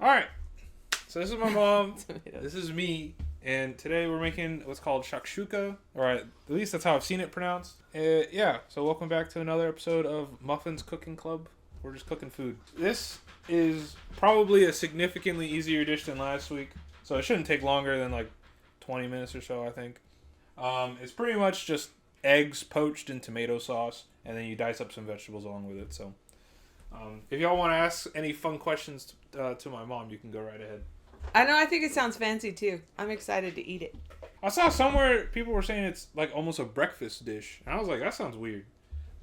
Alright, so this is my mom, this is me, and today we're making what's called Shakshuka, or at least that's how I've seen it pronounced. So welcome back to another episode of Muffin's Cooking Club. We're just cooking food. This is probably a significantly easier dish than last week, so it shouldn't take longer than like 20 minutes or so, I think. It's pretty much just eggs poached in tomato sauce, and then you dice up some vegetables along with it, so... if y'all want to ask any fun questions to my mom, you can go right ahead. I know, I think it sounds fancy too. I'm excited to eat it. I saw somewhere people were saying it's like almost a breakfast dish. And I was like, that sounds weird.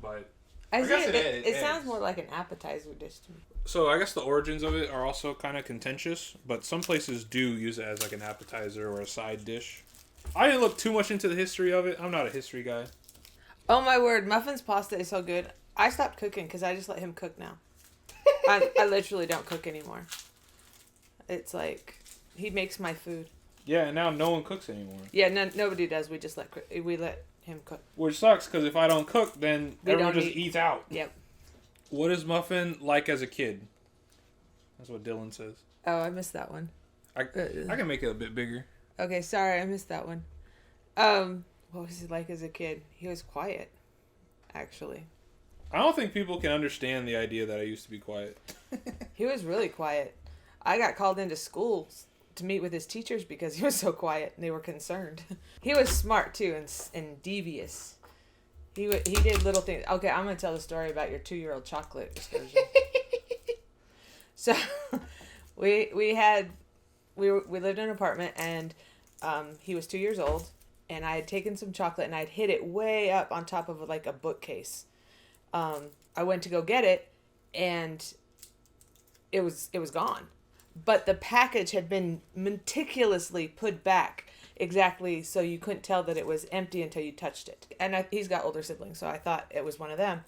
But I guess it sounds more like an appetizer dish to me. So I guess the origins of it are also kind of contentious, but some places do use it as like an appetizer or a side dish. I didn't look too much into the history of it. I'm not a history guy. Oh my word, Muffin's pasta is so good. I stopped cooking because I just let him cook now. I literally don't cook anymore. It's like, he makes my food. Yeah, and now no one cooks anymore. Yeah, nobody does. We just let him cook. Which sucks, because if I don't cook, then everyone just eats out. Yep. What is Muffin like as a kid? That's what Dylan says. Oh, I missed that one. I can make it a bit bigger. Okay, sorry, I missed that one. What was he like as a kid? He was quiet, actually. I don't think people can understand the idea that I used to be quiet. He was really quiet. I got called into school to meet with his teachers because he was so quiet and they were concerned. He was smart too and devious. He did little things. Okay, I'm going to tell the story about your 2-year-old chocolate excursion. So we lived in an apartment and he was 2 years old and I had taken some chocolate and I'd hid it way up on top of like a bookcase. I went to go get it, and it was gone. But the package had been meticulously put back exactly so you couldn't tell that it was empty until you touched it. And he's got older siblings, so I thought it was one of them.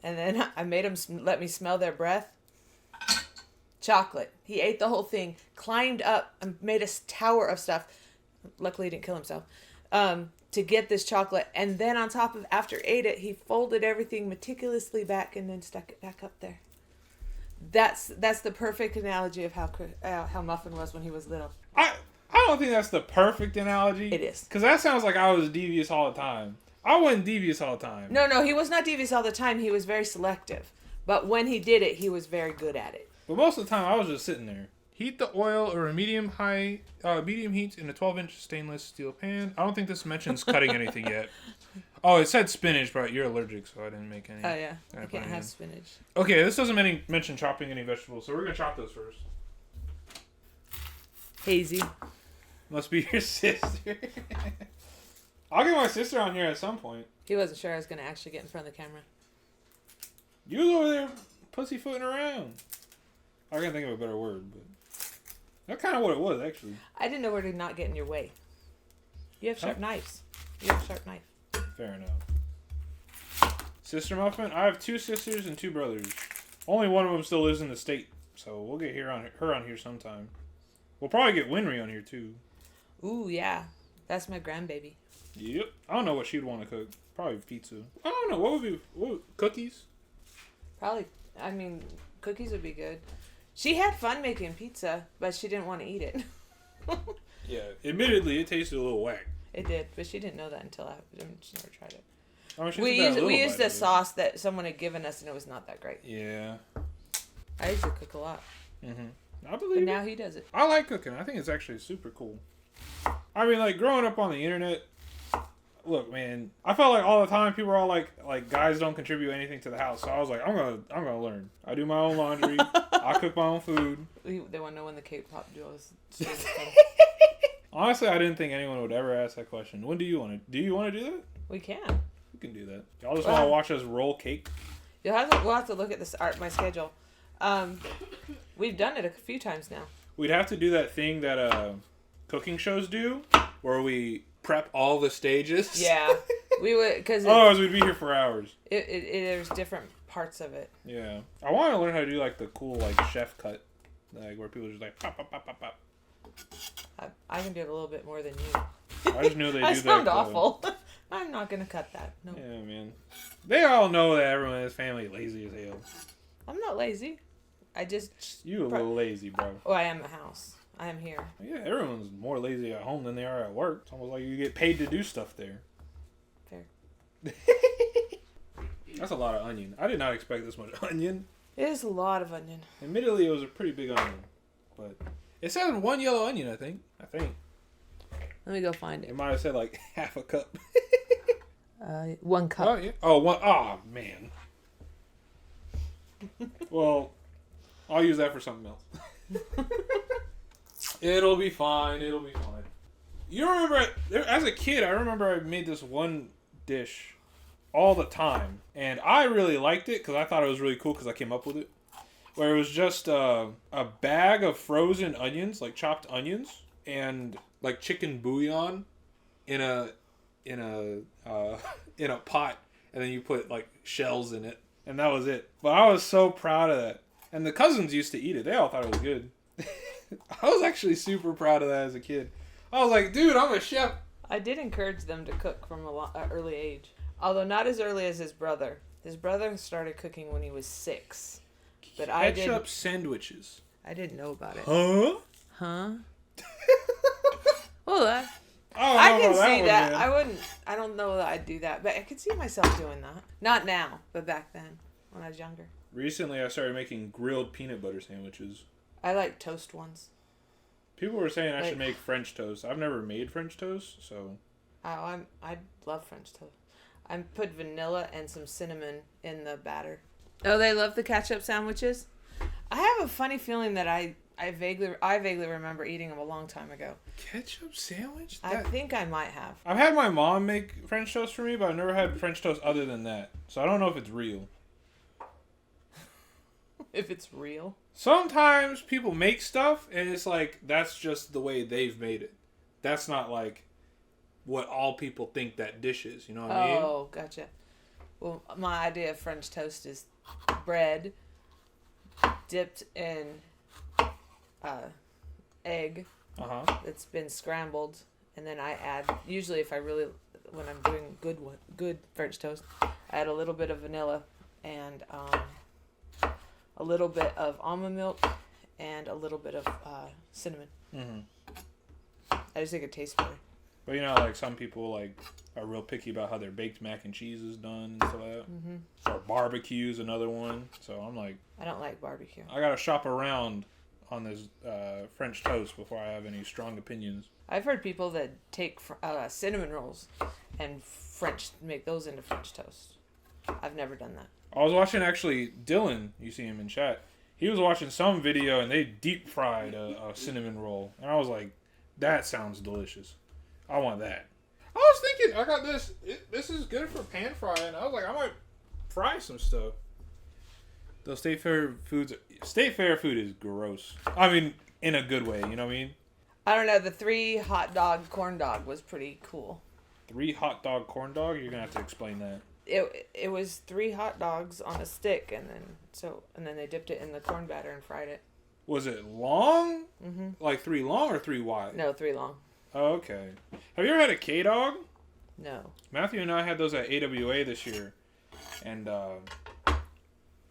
And then I made him let me smell their breath. Chocolate. He ate the whole thing, climbed up, and made a tower of stuff. Luckily, he didn't kill himself. To get this chocolate, and then on top of after ate it, he folded everything meticulously back and then stuck it back up there. That's the perfect analogy of how Muffin was when he was little. I don't think that's the perfect analogy. It is, because that sounds like I was devious all the time. I wasn't devious all the time. No, he was not devious all the time. He was very selective, but when he did it, he was very good at it. But most of the time, I was just sitting there. Heat the oil or a medium heat in a 12-inch stainless steel pan. I don't think this mentions cutting anything yet. Oh, it said spinach, but you're allergic, so I didn't make any. Oh, yeah. I can't have spinach. Okay, this doesn't mention chopping any vegetables, so we're going to chop those first. Hazy. Must be your sister. I'll get my sister on here at some point. He wasn't sure I was going to actually get in front of the camera. You was over there pussyfooting around. I can't think of a better word, but... That's kind of what it was, actually. I didn't know where to not get in your way. You have sharp knives. You have a sharp knife. Fair enough. Sister Muffin? I have 2 sisters and 2 brothers. Only one of them still lives in the state, so we'll get her on here sometime. We'll probably get Winry on here, too. Ooh, yeah. That's my grandbaby. Yep. I don't know what she'd want to cook. Probably pizza. I don't know. What would cookies? Probably. I mean, cookies would be good. She had fun making pizza, but she didn't want to eat it. Yeah, admittedly, it tasted a little whack. It did, but she didn't know that until she never tried it. I mean, we used a sauce that someone had given us, and it was not that great. Yeah. I used to cook a lot. I believe But now he does it. I like cooking. I think it's actually super cool. I mean, like, growing up on the internet, look, man, I felt like all the time people were all like guys don't contribute anything to the house. So I was like, I'm gonna learn. I do my own laundry. I cook my own food. They want to know when the K-pop duos. Honestly, I didn't think anyone would ever ask that question. When do you want to? Do you want to do that? We can. We can do that. Y'all just want to watch us roll cake? We'll have to look at my schedule. We've done it a few times now. We'd have to do that thing that cooking shows do, where we prep all the stages. Yeah, we would, because otherwise we'd be here for hours. There's different parts of it. Yeah, I want to learn how to do like the cool like chef cut, like where people just like pop pop pop pop pop. I can do it a little bit more than you. I just knew they do that. I sound awful. I'm not gonna cut that. No. Yeah, man. They all know that everyone in this family is lazy as hell. I'm not lazy. I just. You a little lazy, bro. Oh, I am a house. I am here. Yeah, everyone's more lazy at home than they are at work. It's almost like you get paid to do stuff there. Fair. That's a lot of onion. I did not expect this much onion. It is a lot of onion. Admittedly, it was a pretty big onion, but it said one yellow onion. I think. Let me go find It it. might have said like half a cup. 1 cup. Oh yeah. Oh one. Oh man. Well, I'll use that for something else. It'll be fine. You remember, as a kid, I remember I made this one dish all the time. And I really liked it because I thought it was really cool because I came up with it. Where it was just a bag of frozen onions, like chopped onions, and like chicken bouillon in a pot. And then you put like shells in it. And that was it. But I was so proud of that. And the cousins used to eat it. They all thought it was good. I was actually super proud of that as a kid. I was like, dude, I'm a chef. I did encourage them to cook from an early age. Although not as early as his brother. His brother started cooking when he was 6. But Ketchup sandwiches. I didn't know about it. Huh? Well, I can see that. I don't know that I'd do that. But I could see myself doing that. Not now, but back then when I was younger. Recently, I started making grilled peanut butter sandwiches. I like toast ones. People were saying I should make French toast. I've never made French toast, so... I love French toast. I put vanilla and some cinnamon in the batter. Oh, they love the ketchup sandwiches? I have a funny feeling that I vaguely remember eating them a long time ago. Ketchup sandwich? I think I might have. I've had my mom make French toast for me, but I've never had French toast other than that. So I don't know if it's real. If it's real? Sometimes people make stuff, and it's like, that's just the way they've made it. That's not like what all people think that dish is, you know what I mean? Oh, gotcha. Well, my idea of French toast is bread dipped in egg that's been scrambled, and then I add, usually when I'm doing good French toast, I add a little bit of vanilla and a little bit of almond milk and a little bit of cinnamon. I just think it tastes better. But you know, like some people like are real picky about how their baked mac and cheese is done and stuff like that. Or barbecue's another one. So I'm like, I don't like barbecue. I gotta shop around on this French toast before I have any strong opinions. I've heard people that take cinnamon rolls and make those into French toast. I've never done that. I was watching actually Dylan. You see him in chat. He was watching some video and they deep fried a cinnamon roll, and I was like, that sounds delicious. I want that. I was thinking, I got this. This is good for pan frying. I was like, I might fry some stuff. Those state fair food is gross. I mean, in a good way. You know what I mean? I don't know. The 3 hot dog corn dog was pretty cool. 3 hot dog corn dog? You're gonna have to explain that. It was 3 hot dogs on a stick, and then they dipped it in the corn batter and fried it. Was it long? Like 3 long or 3 wide? No, 3 long. Oh, okay. Have you ever had a K-Dog? No. Matthew and I had those at AWA this year, and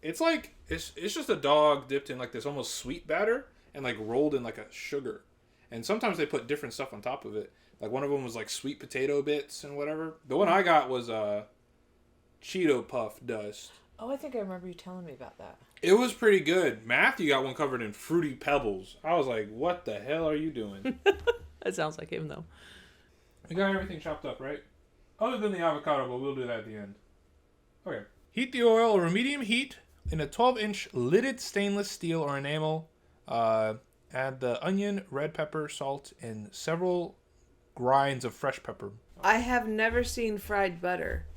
it's like it's just a dog dipped in like this almost sweet batter and like rolled in like a sugar, and sometimes they put different stuff on top of it. Like one of them was like sweet potato bits and whatever. The one I got was Cheeto Puff dust. Oh, I think I remember you telling me about that. It was pretty good. Matthew got one covered in Fruity Pebbles. I was like, what the hell are you doing? That sounds like him, though. We got everything chopped up, right? Other than the avocado, but we'll do that at the end. Okay. Heat the oil over medium heat in a 12-inch lidded stainless steel or enamel. Add the onion, red pepper, salt, and several grinds of fresh pepper. I have never seen fried butter.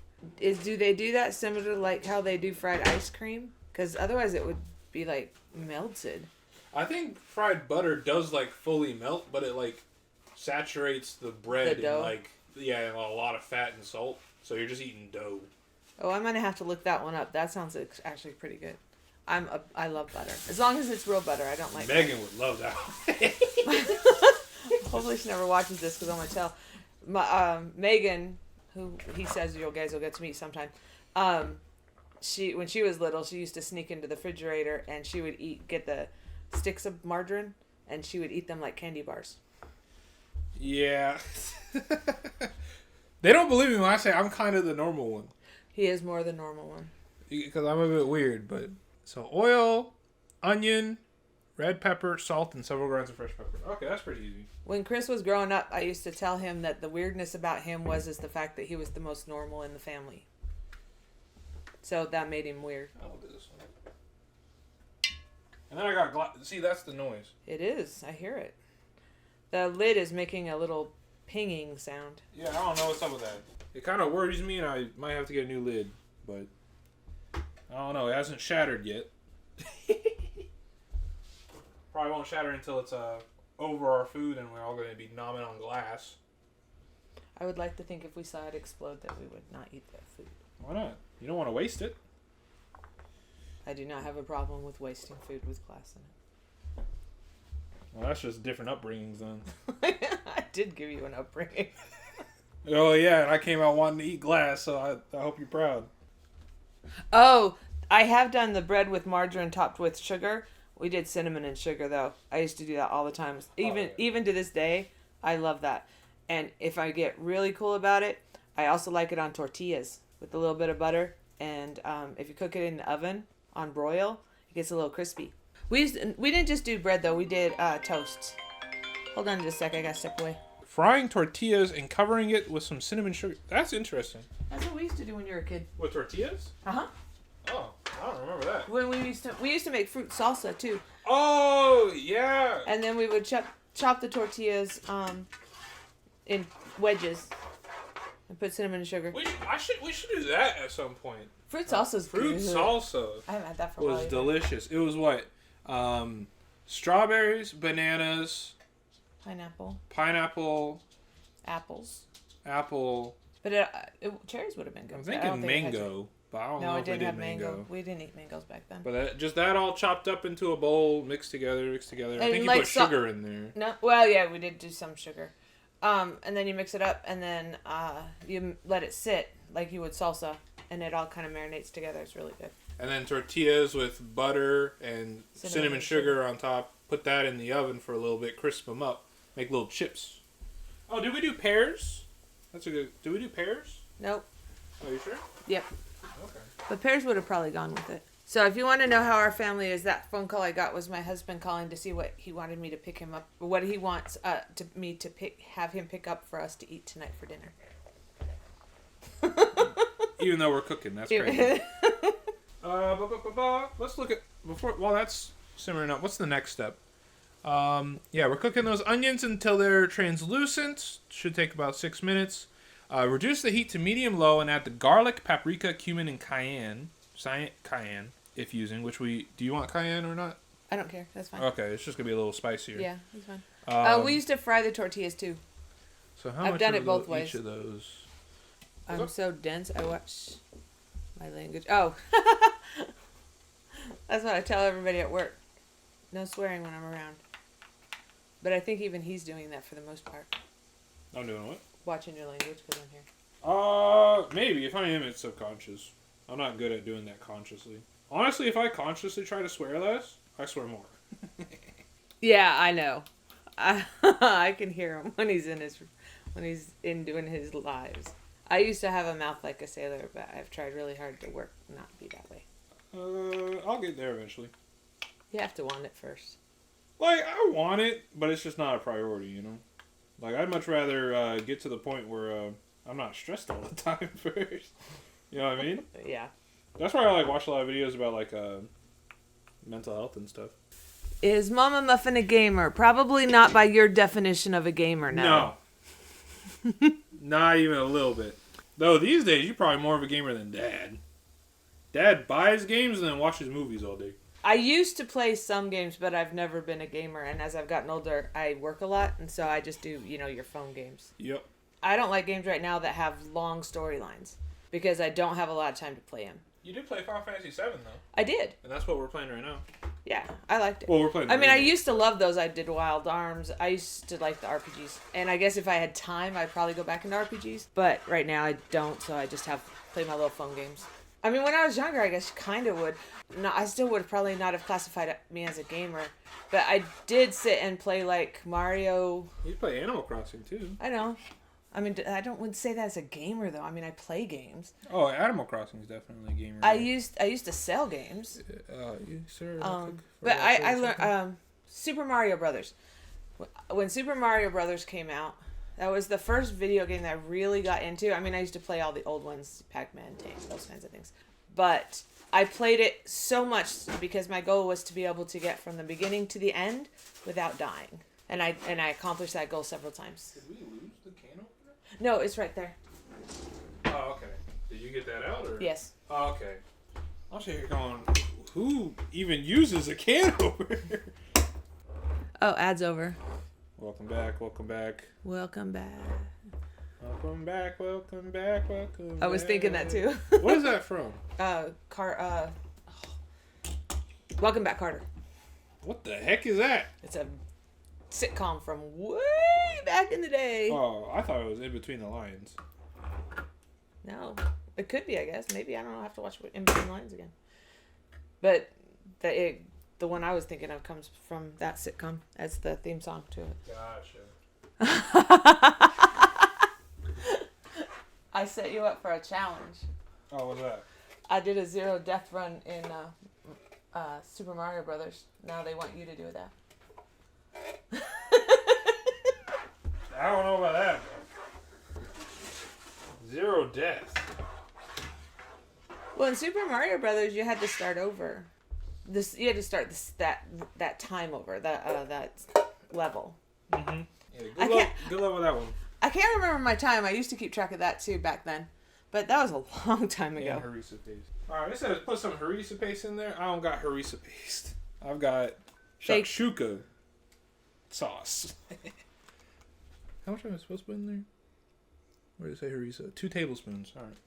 Do they do that similar to like how they do fried ice cream? Because otherwise it would be like melted. I think fried butter does like fully melt, but it like saturates the bread in like a lot of fat and salt. So you're just eating dough. Oh, I'm gonna have to look that one up. That sounds actually pretty good. I love butter as long as it's real butter. I don't like. Megan would love that. Hopefully she never watches this because I'm gonna tell. Megan, who he says you guys will get to meet sometime. when she was little, she used to sneak into the refrigerator and she would get the sticks of margarine and she would eat them like candy bars. Yeah. They don't believe me when I say I'm kind of the normal one. He is more the normal one. Because I'm a bit weird, but... So, oil, onion, red pepper, salt, and several grains of fresh pepper. Okay, that's pretty easy. When Chris was growing up, I used to tell him that the weirdness about him was the fact that he was the most normal in the family. So that made him weird. I'll do this one. And then I got... See, that's the noise. It is. I hear it. The lid is making a little pinging sound. Yeah, I don't know what's up with that. It kind of worries me, and I might have to get a new lid, but... I don't know. It hasn't shattered yet. Probably won't shatter until it's over our food and we're all going to be gnawing on glass. I would like to think if we saw it explode that we would not eat that food. Why not? You don't want to waste it. I do not have a problem with wasting food with glass in it. Well, that's just different upbringings then. I did give you an upbringing. Oh, yeah, and I came out wanting to eat glass, so I hope you're proud. Oh, I have done the bread with margarine topped with sugar. We did cinnamon and sugar, though. I used to do that all the time. Even to this day, I love that. And if I get really cool about it, I also like it on tortillas with a little bit of butter. And if you cook it in the oven on broil, it gets a little crispy. We didn't just do bread, though. We did toasts. Hold on just a sec. I got to step away. Frying tortillas and covering it with some cinnamon sugar. That's interesting. That's what we used to do when you were a kid. With tortillas? Uh-huh. Oh, I don't remember that. When we used to make fruit salsa, too. Oh, yeah. And then we would chop the tortillas in wedges and put cinnamon and sugar. We should do that at some point. Fruit salsa's Fruit good. salsa. I haven't had that for a while. Was delicious. It was what? Strawberries, bananas, pineapple, apples. apple. But cherries would have been good. I'm thinking mango, but I don't know if I did mango. We didn't eat mangoes back then. But just that all chopped up into a bowl, mixed together. I think you like put sugar in there. No, well, yeah, we did do some sugar. And then you mix it up, and then you let it sit like you would salsa, and it all kind of marinates together. It's really good. And then tortillas with butter and cinnamon sugar on top. Put that in the oven for a little bit, crisp them up, make little chips. Oh, did we do pears? That's a good. Did we do pears? Nope. Are you sure? Yep. Okay. But pears would have probably gone with it. So if you want to know how our family is, that phone call I got was my husband calling to see what he wanted me to pick him up, what he wants have him pick up for us to eat tonight for dinner. Even though we're cooking, that's crazy. Let's look at while that's simmering up. What's the next step? We're cooking those onions until they're translucent. Should take about 6 minutes. Reduce the heat to medium-low and add the garlic, paprika, cumin, and cayenne. Cayenne, if using. Do you want cayenne or not? I don't care. That's fine. Okay, it's just gonna be a little spicier. Yeah, that's fine. We used to fry the tortillas too. So how I've much done are it both ways. each of those? I'm so dense. I watch my language. Oh, that's what I tell everybody at work. No swearing when I'm around. But I think even he's doing that for the most part. I'm doing what? Watching your language because I'm here. Maybe. If I am, it's subconscious. I'm not good at doing that consciously. Honestly, if I consciously try to swear less, I swear more. Yeah, I know. I can hear him when he's in doing his lives. I used to have a mouth like a sailor, but I've tried really hard to not be that way. I'll get there eventually. You have to want it first. Like, I want it, but it's just not a priority, you know? Like, I'd much rather get to the point where I'm not stressed all the time first. You know what I mean? Yeah. That's why I watch a lot of videos about mental health and stuff. Is Mama Muffin a gamer? Probably not by your definition of a gamer now. No. Not even a little bit. Though these days, you're probably more of a gamer than Dad. Dad buys games and then watches movies all day. I used to play some games, but I've never been a gamer. And as I've gotten older, I work a lot. And so I just do, your phone games. Yep. I don't like games right now that have long storylines because I don't have a lot of time to play them. You did play Final Fantasy VII, though. I did. And that's what we're playing right now. Yeah, I liked it. Well, we're playing. I used to love those. I did Wild Arms. I used to like the RPGs. And I guess if I had time, I'd probably go back into RPGs. But right now I don't, so I just play my little phone games. I mean, when I was younger, I guess you kind of would. No, I still would probably not have classified me as a gamer. But I did sit and play, like, Mario. You play Animal Crossing, too. I know. I mean, wouldn't say that as a gamer, though. I mean, I play games. Oh, Animal Crossing is definitely a gamer. I used to sell games. Sir, but I learned Super Mario Brothers. When Super Mario Brothers came out, that was the first video game that I really got into. I mean, I used to play all the old ones, Pac-Man, Tank, those kinds of things. But I played it so much because my goal was to be able to get from the beginning to the end without dying. And I accomplished that goal several times. Did we lose the can opener? No, it's right there. Oh, okay. Did you get that out? Or? Yes. Oh, okay. I'm sitting here going, who even uses a can opener? Oh, ad's over. Welcome back, welcome back. Welcome back. Welcome back, welcome back, welcome back. I was thinking that too. What is that from? Welcome Back, Carter. What the heck is that? It's a sitcom from way back in the day. Oh, I thought it was In Between the Lines. No. It could be, I guess. Maybe, I don't know. I'll have to watch In Between the Lines again. But the one I was thinking of comes from that sitcom as the theme song to it. Gotcha. I set you up for a challenge. Oh, what's that? I did a 0 death run in Super Mario Brothers. Now they want you to do that. I don't know about that. 0 deaths. Well, in Super Mario Brothers, you had to start over. You had to start that time over that level. Mm-hmm. Yeah, good luck with that one. I can't remember my time. I used to keep track of that too back then, but that was a long time ago. And harissa paste. All right, it says put some harissa paste in there. I don't got harissa paste. I've got shakshuka sauce. How much am I supposed to put in there? Where did it say harissa? 2 tablespoons. All right.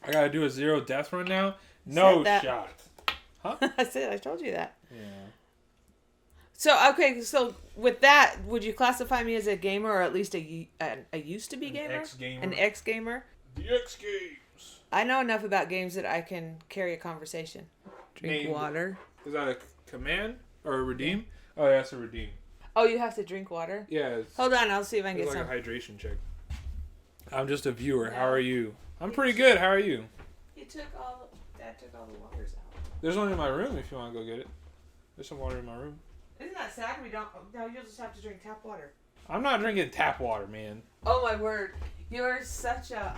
I gotta do a 0 death run now. No shot. Huh? I told you that. Yeah. So so with that, would you classify me as a gamer or at least a used to be gamer? Ex-gamer. An ex-gamer. The X Games. I know enough about games that I can carry a conversation. Drink water. Is that a command or a redeem? Oh, yeah, that's a redeem. Oh, you have to drink water? Yeah. Hold on, I'll see if I can get some. It's some. like a hydration check. I'm just a viewer. How are you? I'm pretty good. How are you? Dad took all the waters out. There's one in my room if you want to go get it. There's some water in my room. Isn't that sad? No, you'll just have to drink tap water. I'm not drinking tap water, man. Oh my word. You're such a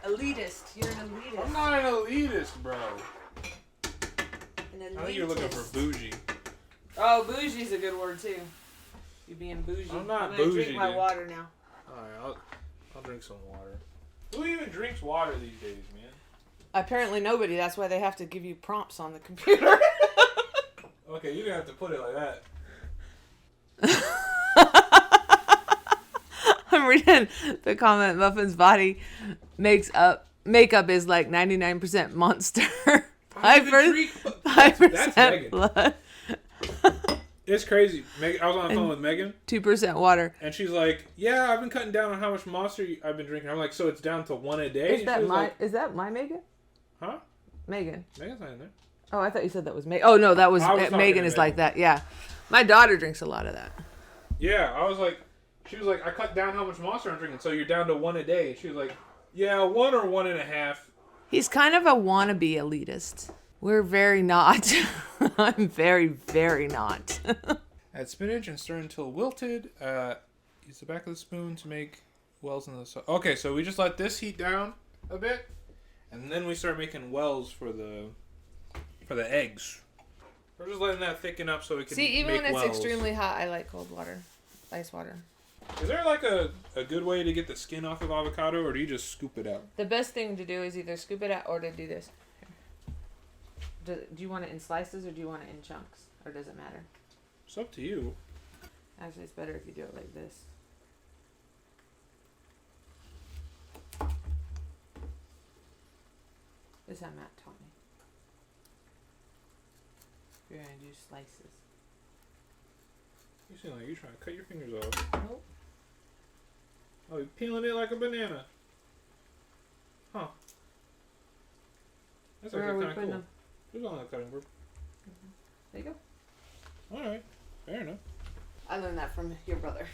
elitist. You're an elitist. I'm not an elitist, bro. An elitist. I think you're looking for bougie. Oh, bougie's a good word too. You being bougie. I'm not gonna bougie. Drink my water now. Alright, I'll drink some water. Who even drinks water these days, man? Apparently nobody. That's why they have to give you prompts on the computer. Okay, you didn't have to put it like that. I'm reading the comment. Muffin's body makeup is like 99% Monster. 5% blood. It's crazy. I was on the phone with Megan. 2% water. And she's like, "Yeah, I've been cutting down on how much Monster I've been drinking." I'm like, "So it's down to 1 a day?" Is that my Megan? Huh? Megan. Megan's not in there. Oh, I thought you said that was Megan. Oh no, that was Megan is like that. Yeah, my daughter drinks a lot of that. Yeah, I was like, she was like, "I cut down how much Monster I'm drinking, so you're down to 1 a day." And she was like, "Yeah, 1 or 1.5." He's kind of a wannabe elitist. We're very not. I'm very, very not. Add spinach and stir until wilted. Use the back of the spoon to make wells in the sauce. Okay, so we just let this heat down a bit, and then we start making wells for the eggs. We're just letting that thicken up so we can even make when it's wells. extremely hot, I like cold water, ice water. Is there like a good way to get the skin off of avocado, or do you just scoop it out? The best thing to do is either scoop it out or to do this. Do you want it in slices or do you want it in chunks? Or does it matter? It's up to you. Actually, it's better if you do it like this. This is how Matt taught me. You're going to do slices. You seem like you're trying to cut your fingers off. Nope. Oh, you're peeling it like a banana. Huh. That's Where are actually we kind of putting cool. them? Who's on the cutting board? There you go. Alright. Fair enough. I learned that from your brother.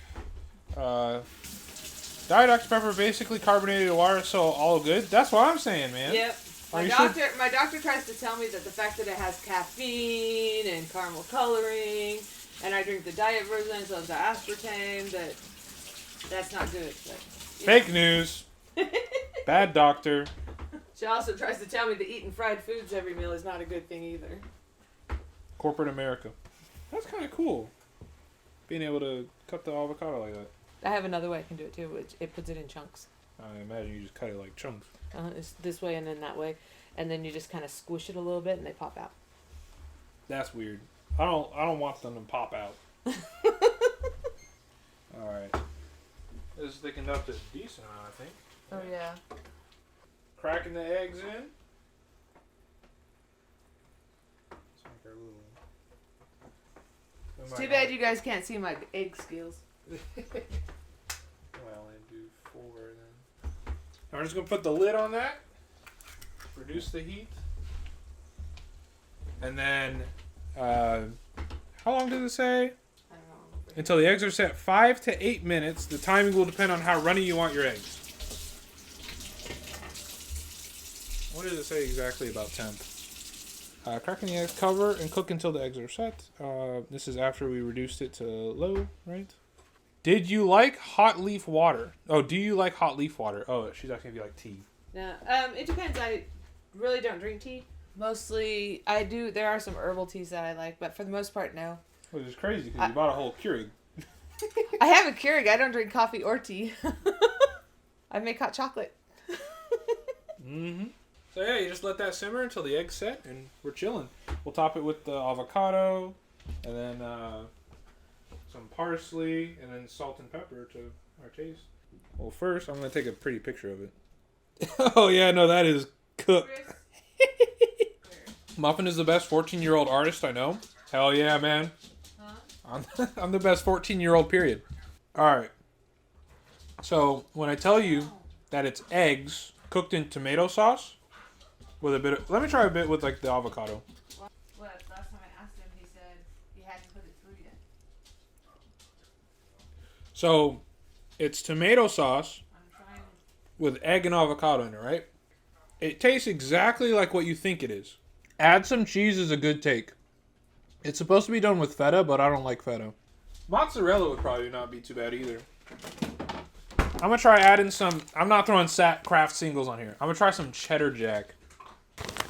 Diet Dr. Pepper, basically carbonated water, so all good. That's what I'm saying, man. Yep. My doctor tries to tell me that the fact that it has caffeine and caramel coloring, and I drink the diet version, so it's the aspartame, that's not good. But, Fake news. Bad doctor. She also tries to tell me that eating fried foods every meal is not a good thing either. Corporate America. That's kind of cool. Being able to cut the avocado like that. I have another way I can do it too, which it puts it in chunks. I imagine you just cut it like chunks. It's this way and then that way, and then you just kind of squish it a little bit and they pop out. That's weird. I don't want them to pop out. All right. This is thickened up to a decent amount, I think. Oh yeah. Cracking the eggs in. It's too bad you guys can't see my egg skills. Well, and do 4 then. I'm just gonna put the lid on that. Reduce the heat. And then, how long does it say? I don't know. Until the eggs are set 5 to 8 minutes. The timing will depend on how runny you want your eggs. What does it say exactly about temp? Cracking the eggs, cover and cook until the eggs are set. This is after we reduced it to low, right? Did you like hot leaf water? Oh, do you like hot leaf water? Oh, she's asking if you like tea. No, it depends. I really don't drink tea. Mostly, I do. There are some herbal teas that I like, but for the most part, no. Which is crazy because you bought a whole Keurig. I have a Keurig. I don't drink coffee or tea. I make hot chocolate. Mm-hmm. So yeah, you just let that simmer until the egg's set, and we're chilling. We'll top it with the avocado, and then some parsley, and then salt and pepper to our taste. Well, first, I'm going to take a pretty picture of it. Oh yeah, no, that is cooked. Muffn is the best 14-year-old artist I know. Hell yeah, man. Huh? I'm the best 14-year-old, period. Alright. So, when I tell you that it's eggs cooked in tomato sauce, with a bit of... Let me try a bit with, like, the avocado. Well, last time I asked him, he said he hadn't put it through yet. So, it's tomato sauce with egg and avocado in it, right? It tastes exactly like what you think it is. Add some cheese is a good take. It's supposed to be done with feta, but I don't like feta. Mozzarella would probably not be too bad either. I'm going to try adding some... I'm not throwing Kraft singles on here. I'm going to try some cheddar jack.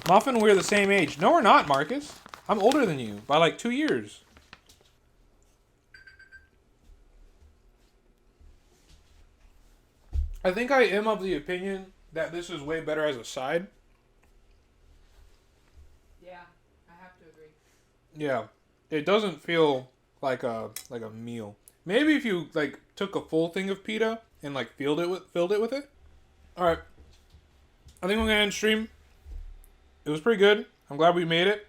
Muffn, we're the same age. No, we're not, Marcus. I'm older than you by like 2 years. I think I am of the opinion that this is way better as a side. Yeah, I have to agree. Yeah, it doesn't feel like a meal. Maybe if you like took a full thing of pita and like filled it with it. All right, I think we're gonna end stream. It was pretty good. I'm glad we made it.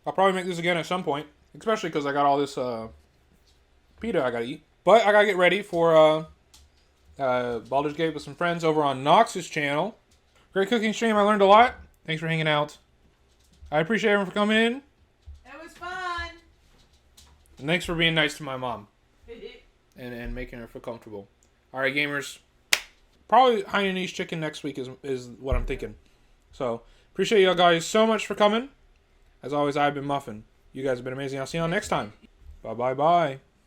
I'll probably make this again at some point, especially because I got all this pita I gotta eat. But I gotta get ready for Baldur's Gate with some friends over on Nox's channel. Great cooking stream. I learned a lot. Thanks for hanging out. I appreciate everyone for coming in. It was fun. And thanks for being nice to my mom. and making her feel comfortable. Alright, gamers. Probably Hainanese chicken next week is what I'm thinking. So, appreciate y'all guys so much for coming. As always, I've been Muffn. You guys have been amazing. I'll see y'all next time. Bye-bye-bye.